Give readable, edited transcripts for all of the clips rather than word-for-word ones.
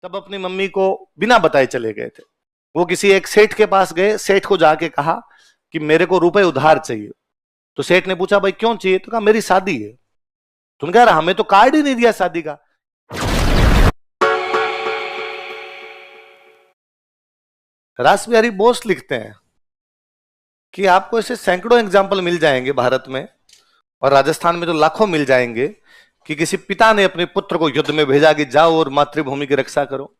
तब अपनी मम्मी को बिना बताए चले गए थे। वो किसी एक सेठ के पास गए, सेठ को जाके कहा कि मेरे को रुपए उधार चाहिए। तो सेठ ने पूछा भाई क्यों चाहिए? तो कहा मेरी शादी है। तुमने कहा हमें तो कार्ड ही नहीं दिया शादी का। रासबिहारी बोस लिखते हैं कि आपको ऐसे सैकड़ों एग्जाम्पल मिल जाएंगे भारत में और राजस्थान में तो लाखों मिल जाएंगे कि किसी पिता ने अपने पुत्र को युद्ध में भेजा कि जाओ और मातृभूमि की रक्षा करो।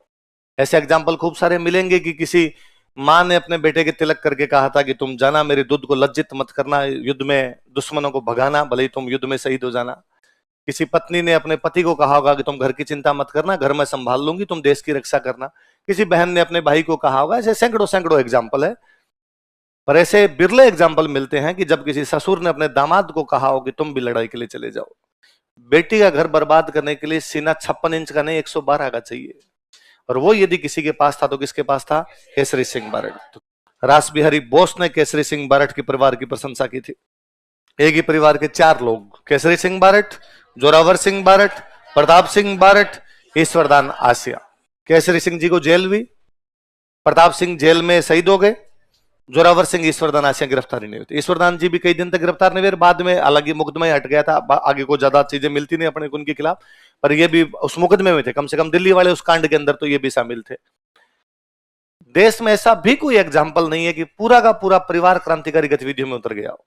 ऐसे एग्जाम्पल खूब सारे मिलेंगे कि किसी मां ने अपने बेटे के तिलक करके कहा था कि तुम जाना, मेरे दूध को लज्जित मत करना, युद्ध में दुश्मनों को भगाना, भले ही तुम युद्ध में शहीद हो जाना। किसी पत्नी ने अपने पति को कहा होगा कि तुम घर की चिंता मत करना, घर में संभाल लूंगी, तुम देश की रक्षा करना। किसी बहन ने अपने भाई को कहा होगा। ऐसे सैकड़ों सैकड़ों एग्जाम्पल है, पर ऐसे बिरले एग्जाम्पल मिलते हैं कि जब किसी ससुर ने अपने दामाद को कहा हो कि तुम भी लड़ाई के लिए चले जाओ। बेटी का घर बर्बाद करने के लिए सीना 56 इंच का नहीं 112 का चाहिए, और वो यदि किसी के पास था तो किसके पास था? केसरी सिंह बारट। तो रासबिहारी बोस ने केसरी सिंह बारट के परिवार की प्रशंसा की थी। एक ही परिवार के 4 लोग, केसरी सिंह बारट, जोरावर सिंह बारट, प्रताप सिंह बारट, ईश्वरदान आसिया। केसरी सिंह जी को जेल हुई, प्रताप सिंह जेल में शहीद हो गए, जोरावर सिंह ईश्वरदान आसिया गिरफ्तारी नहीं हुई। ईश्वरदान जी भी कई दिन तक गिरफ्तार नहीं हुए, बाद में हालांकि मुकदमा हट गया था, आगे को ज्यादा चीजें मिलती नहीं अपने उनके खिलाफ, पर ये भी उस मुकदमे में थे। कम से कम दिल्ली वाले उस कांड के अंदर तो ये भी शामिल थे। देश में ऐसा भी कोई एग्जाम्पल नहीं है कि पूरा का पूरा परिवार क्रांतिकारी गतिविधियों में उतर गया हो।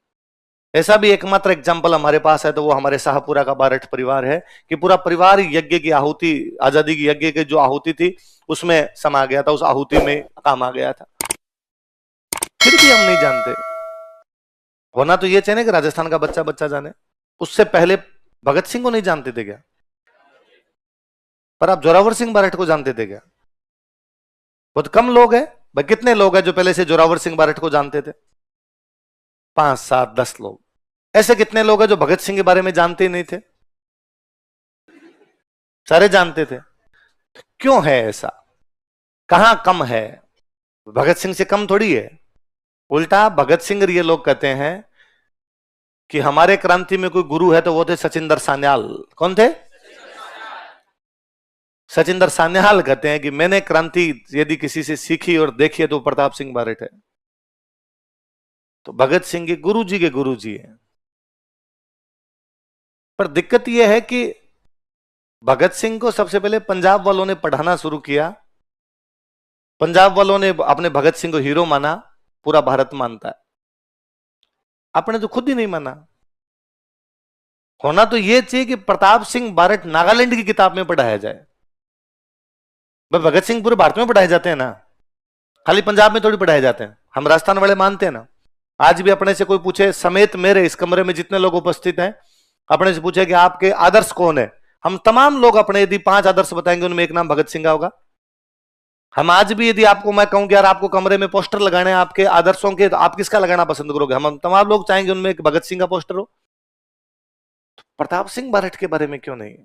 ऐसा भी एकमात्र एग्जाम्पल हमारे पास है तो वो हमारे शाहपुरा का बारट परिवार है कि पूरा परिवार यज्ञ की आहुति, आजादी की यज्ञ की जो आहुति थी उसमें समा गया था, उस आहुति में काम आ गया था। फिर भी हम नहीं जानते। होना तो ये चाहिए कि राजस्थान का बच्चा बच्चा जाने। उससे पहले भगत सिंह को नहीं जानते थे क्या? पर आप जोरावर सिंह बारट को जानते थे क्या? बहुत कम लोग हैं भाई। कितने लोग हैं जो पहले से जोरावर सिंह बारट को जानते थे? 5, 7, 10 लोग। ऐसे कितने लोग हैं जो भगत सिंह के बारे में जानते ही नहीं थे? सारे जानते थे। क्यों है ऐसा? कहां कम है? भगत सिंह से कम थोड़ी है। उल्टा भगत सिंह ये लोग कहते हैं कि हमारे क्रांति में कोई गुरु है तो वो थे सचिंदर सान्याल। कौन थे? सचिंदर सान्याल कहते हैं कि मैंने क्रांति यदि किसी से सीखी और देखी है तो प्रताप सिंह बारट है। तो भगत सिंह के गुरु जी है। पर दिक्कत यह है कि भगत सिंह को सबसे पहले पंजाब वालों ने पढ़ाना शुरू किया। पंजाब वालों ने अपने भगत सिंह को हीरो माना, पूरा भारत मानता है। आपने तो खुद ही नहीं माना। होना तो यह चाहिए कि प्रताप सिंह बारट नागालैंड की किताब में पढ़ाया जाए। भगत सिंह पूरे भारत में पढ़ाए जाते हैं ना, खाली पंजाब में थोड़ी पढ़ाए जाते हैं। हम राजस्थान वाले मानते हैं ना। आज भी अपने से कोई पूछे, समेत मेरे इस कमरे में जितने लोग उपस्थित हैं, अपने से पूछे कि आपके आदर्श कौन है, हम तमाम लोग अपने यदि 5 आदर्श बताएंगे उनमें एक नाम भगत सिंह का होगा। हम आज भी यदि आपको मैं कहूं कि यार आपको कमरे में पोस्टर लगाने हैं आपके आदर्शों के, तो आप किसका लगाना पसंद करोगे? हम तमाम लोग चाहेंगे उनमें एक भगत सिंह का पोस्टर हो। तो प्रताप सिंह बारट के बारे में क्यों नहीं?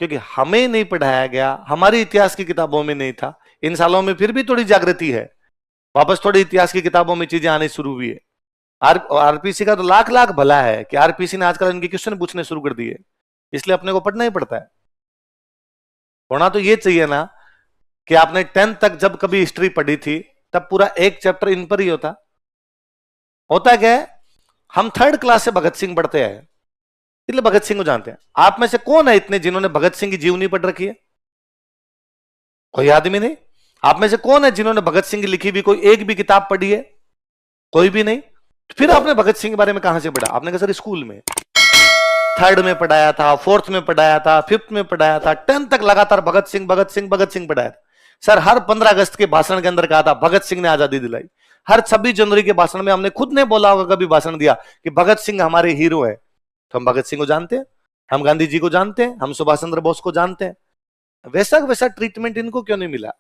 क्योंकि हमें नहीं पढ़ाया गया, हमारी इतिहास की किताबों में नहीं था। इन सालों में फिर भी थोड़ी जागृति है, वापस थोड़ी इतिहास की किताबों में चीजें आनी शुरू हुई है। आरपीसी का तो लाख लाख भला है कि आरपीसी ने आजकल इनके क्वेश्चन पूछने शुरू कर दिए, इसलिए अपने को पढ़ना ही पड़ता है। होना तो ये चाहिए ना कि आपने 10th तक जब कभी हिस्ट्री पढ़ी थी तब पूरा एक चैप्टर इन पर ही होता। होता क्या है, हम 3rd क्लास से भगत सिंह पढ़ते हैं, इसलिए भगत सिंह को जानते हैं। आप में से कौन है इतने जिन्होंने भगत सिंह की जीवनी पढ़ रखी है? कोई आदमी नहीं। आप में से कौन है जिन्होंने भगत सिंह की लिखी भी कोई एक भी किताब पढ़ी है? कोई भी नहीं। फिर आपने भगत सिंह के बारे में कहां से पढ़ा? आपने कहा सर स्कूल में 3rd में पढ़ाया था, 4th में पढ़ाया था, 5th में पढ़ाया था, 10th तक लगातार भगत सिंह भगत सिंह भगत सिंह पढ़ाया था। सर हर 15 अगस्त के भाषण के अंदर कहा था भगत सिंह ने आजादी दिलाई। हर 26 जनवरी के भाषण में हमने खुद ने बोला होगा, कभी भाषण दिया कि भगत सिंह हमारे हीरो है। तो हम भगत सिंह को जानते हैं, हम गांधी जी को जानते हैं, हम सुभाष चंद्र बोस को जानते हैं। वैसा ट्रीटमेंट इनको क्यों नहीं मिला?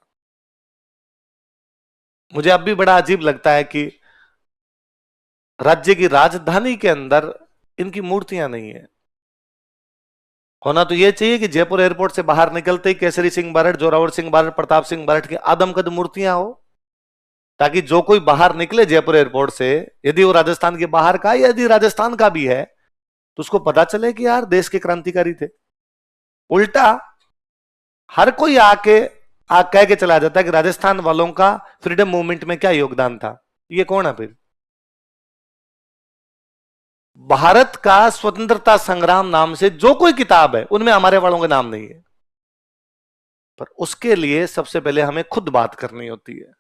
मुझे अब भी बड़ा अजीब लगता है कि राज्य की राजधानी के अंदर इनकी मूर्तियां नहीं है। होना तो यह चाहिए कि जयपुर एयरपोर्ट से बाहर निकलते ही केसरी सिंह बारट, जोरावर सिंह बारट, प्रताप सिंह बारट की आदमकद मूर्तियां हो, ताकि जो कोई बाहर निकले जयपुर एयरपोर्ट से, यदि वो राजस्थान के बाहर का यदि राजस्थान का भी है, तो उसको पता चले कि यार देश के क्रांतिकारी थे। उल्टा हर कोई आके कह के चला जाता है कि राजस्थान वालों का फ्रीडम मूवमेंट में क्या योगदान था। ये कौन है फिर? भारत का स्वतंत्रता संग्राम नाम से जो कोई किताब है उनमें हमारे वालों के नाम नहीं है। पर उसके लिए सबसे पहले हमें खुद बात करनी होती है,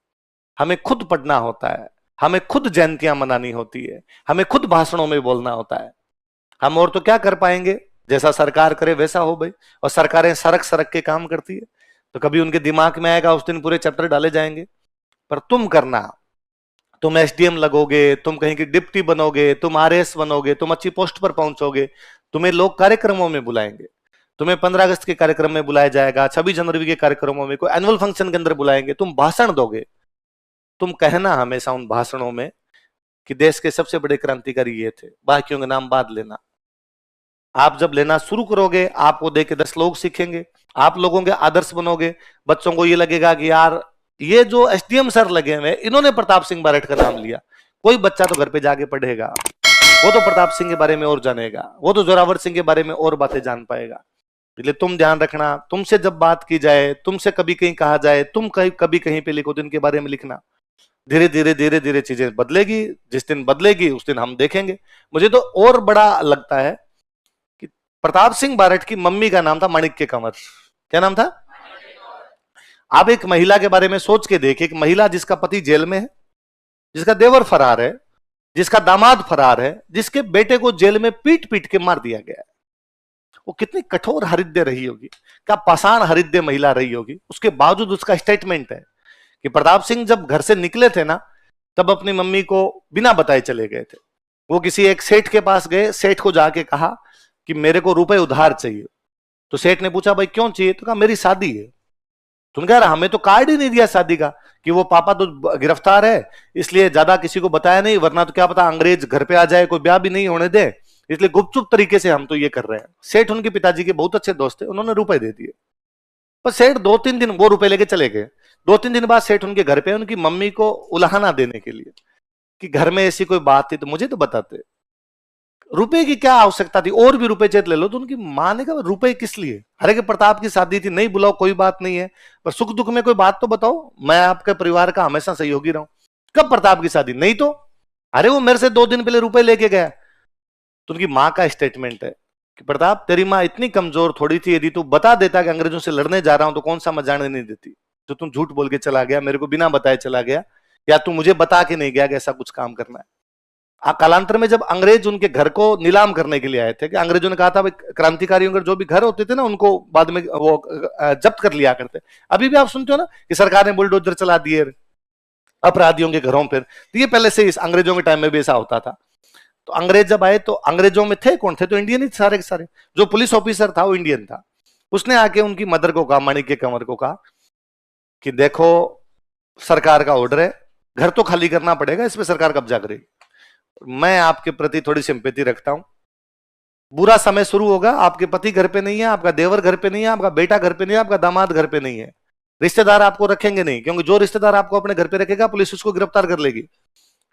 हमें खुद पढ़ना होता है, हमें खुद जयंतियां मनानी होती है, हमें खुद भाषणों में बोलना होता है। हम और तो क्या कर पाएंगे? जैसा सरकार करे वैसा हो भाई। और सरकारें सरक सरक के काम करती है, तो कभी उनके दिमाग में आएगा उस दिन पूरे चैप्टर डाले जाएंगे। पर तुम करना, तुम एसडीएम लगोगे, तुम कहीं की डिप्टी बनोगे, तुम आरएस बनोगे, तुम अच्छी पोस्ट पर पहुंचोगे, तुम्हें लोग कार्यक्रमों में बुलाएंगे, तुम्हें 15 अगस्त के कार्यक्रम में बुलाया जाएगा, 26 जनवरी के कार्यक्रमों में, कोई एनुअल फंक्शन के अंदर बुलाएंगे, तुम भाषण दोगे। तुम कहना हमेशा उन भाषणों में कि देश के सबसे बड़े क्रांतिकारी ये थे, बाकियों के नाम बाद लेना। आप जब लेना शुरू करोगे, आपको देख के 10 लोग सीखेंगे, आप लोगों के आदर्श बनोगे। बच्चों को ये लगेगा कि यार ये जो एसडीएम सर लगे हुए इन्होंने प्रताप सिंह बारठ का नाम लिया। कोई बच्चा तो घर पे जाके पढ़ेगा, वो तो प्रताप सिंह के बारे में और जानेगा, वो तो जोरावर सिंह के बारे में और बातें जान पाएगा। इसलिए तुम ध्यान रखना, तुमसे जब बात की जाए, तुमसे कभी कहीं कहा जाए, तुम कभी कहीं पे लिखो तो इनके बारे में लिखना। धीरे धीरे धीरे धीरे चीजें बदलेगी, जिस दिन बदलेगी उस दिन हम देखेंगे। मुझे तो और बड़ा लगता है कि प्रताप सिंह बारठ की मम्मी का नाम था माणिक्य कंवर। क्या नाम था? आप एक महिला के बारे में सोच के देखिए, एक महिला जिसका पति जेल में है, जिसका देवर फरार है, जिसका दामाद फरार है, जिसके बेटे को जेल में पीट पीट के मार दिया गया है। वो कितनी कठोर हृदय रही होगी, क्या पाषाण हृदय महिला रही होगी। उसके बावजूद उसका स्टेटमेंट है कि प्रताप सिंह जब घर से निकले थे ना, तब अपनी मम्मी को बिना बताए चले गए थे। वो किसी एक सेठ के पास गए, सेठ को जाके कहा कि मेरे को रुपए उधार चाहिए। तो सेठ ने पूछा भाई क्यों चाहिए? तो कहा मेरी शादी है। तुम कह रहा हमें तो कार्ड ही नहीं दिया शादी का, कि वो पापा तो गिरफ्तार है इसलिए ज्यादा किसी को बताया नहीं, वरना तो क्या पता अंग्रेज घर पे आ जाए, कोई ब्याह भी नहीं होने दे, इसलिए गुपचुप तरीके से हम तो ये कर रहे हैं। सेठ उनके पिताजी के बहुत अच्छे दोस्त थे, उन्होंने रुपए दे दिए। पर सेठ 2-3 दिन वो रुपए लेके चले गए। 2-3 दिन बाद सेठ उनके घर पे उनकी मम्मी को उलाहना देने के लिए कि घर में ऐसी कोई बात थी तो मुझे तो बताते। रुपए की क्या आवश्यकता थी? और भी रुपए चेत ले लो। तो उनकी मां ने कहा रुपए किस लिए? अरे कि प्रताप की शादी थी, नहीं बुलाओ कोई बात नहीं है, पर सुख दुख में कोई बात तो बताओ, मैं आपके परिवार का हमेशा सहयोगी रहूं। कब प्रताप की शादी? नहीं तो अरे वो मेरे से 2 दिन पहले रुपए लेके गया। तो उनकी मां का स्टेटमेंट है कि प्रताप तेरी मां इतनी कमजोर थोड़ी थी, यदि तू बता देता कि अंग्रेजों से लड़ने जा रहा हूं तो कौन सा मैं जाने नहीं देती। तो तुम झूठ बोल के चला गया, मेरे को बिना बताए चला गया, या तू मुझे बता के नहीं गया कि ऐसा कुछ काम करना है। कालांतर में जब अंग्रेज उनके घर को नीलाम करने के लिए आए थे, कि अंग्रेजों ने कहा था क्रांतिकारियों के जो भी घर होते थे ना उनको बाद में वो जब्त कर लिया करते। अभी भी आप सुनते हो ना कि सरकार ने बुलडोजर चला दिए अपराधियों के घरों पर। तो ये पहले से इस अंग्रेजों के टाइम में भी ऐसा होता था। तो अंग्रेज जब आए तो अंग्रेजों में थे कौन? थे तो इंडियन ही सारे के सारे। जो पुलिस ऑफिसर था वो इंडियन था। उसने आके उनकी मदर को कहा, माणिक्य कंवर को कहा कि देखो सरकार का ऑर्डर है, घर तो खाली करना पड़ेगा, इस पे सरकार कब्जा करेगी। मैं आपके प्रति थोड़ी सिंपैथी रखता हूं, बुरा समय शुरू होगा, आपके पति घर पे नहीं है, आपका देवर घर पे नहीं है, आपका बेटा घर पे नहीं है, आपका दामाद घर पे नहीं है, रिश्तेदार आपको रखेंगे नहीं, क्योंकि जो रिश्तेदार आपको अपने घर पे रखेगा पुलिस उसको गिरफ्तार कर लेगी।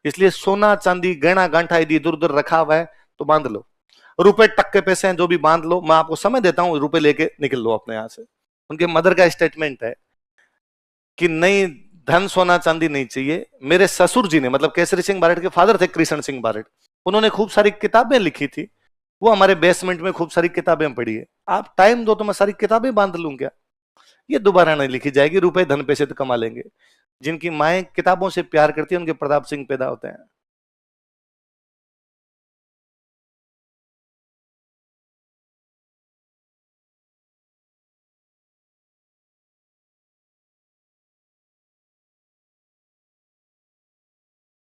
इसलिए सोना चांदी गहना गांठा यदि इधर उधर रखा हुआ है तो बांध लो, रुपए टक्के पैसे हैं जो भी बांध लो, मैं आपको समय देता हूं, रुपए लेके निकल लो अपने यहां से। उनके मदर का स्टेटमेंट है कि नहीं धन सोना चांदी नहीं चाहिए। मेरे ससुर जी ने, मतलब केसरी सिंह बारठ के फादर थे कृष्ण सिंह बारठ, उन्होंने खूब सारी किताबें लिखी थी, वो हमारे बेसमेंट में खूब सारी किताबें पड़ी है, आप टाइम दो तो मैं सारी किताबें बांध लूं क्या? ये दोबारा नहीं लिखी जाएगी, रुपए धन पैसे तो कमा लेंगे। जिनकी माएं किताबों से प्यार करती है उनके प्रताप सिंह पैदा होते हैं।